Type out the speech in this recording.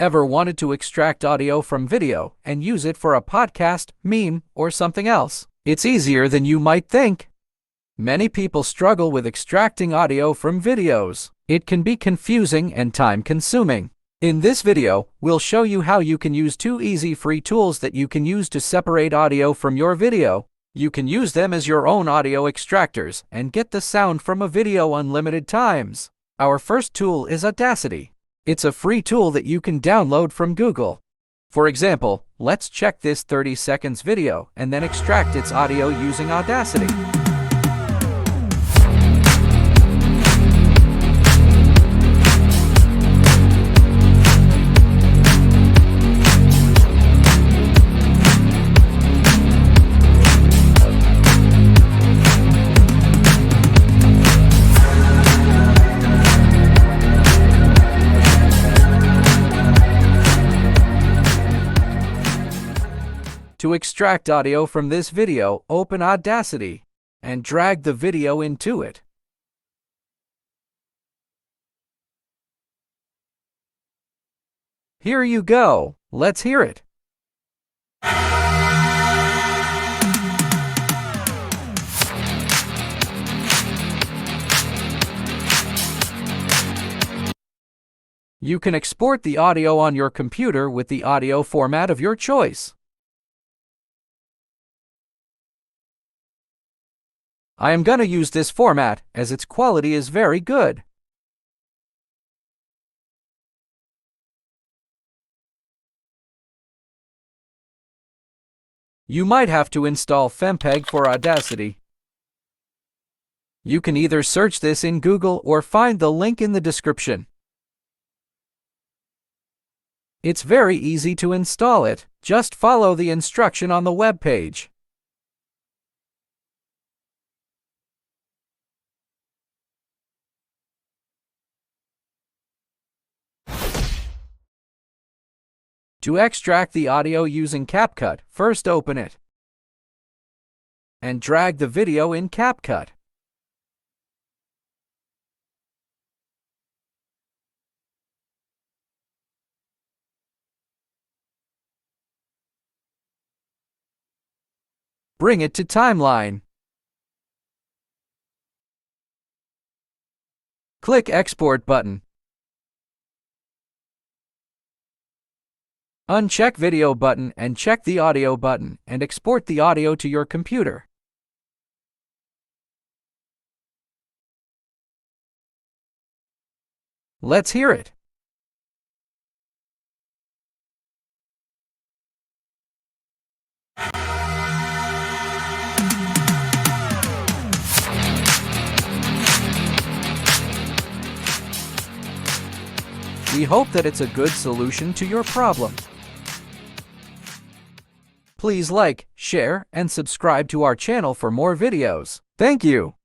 Ever wanted to extract audio from video and use it for a podcast, meme, or something else? It's easier than you might think. Many people struggle with extracting audio from videos. It can be confusing and time-consuming. In this video, we'll show you how you can use two easy free tools that you can use to separate audio from your video. You can use them as your own audio extractors and get the sound from a video unlimited times. Our first tool is Audacity. It's a free tool that you can download from Google. For example, let's check this 30 seconds video and then extract its audio using Audacity. To extract audio from this video, open Audacity and drag the video into it. Here you go. Let's hear it. You can export the audio on your computer with the audio format of your choice. I am going to use this format as its quality is very good. You might have to install Fmpeg for Audacity. You can either search this in Google or find the link in the description. It's very easy to install it. Just follow the instruction on the web page. To extract the audio using CapCut, first open it and drag the video in CapCut. Bring it to Timeline. Click Export button. Uncheck Video button and check the Audio button and export the audio to your computer. Let's hear it. We hope that it's a good solution to your problem. Please like, share, and subscribe to our channel for more videos. Thank you.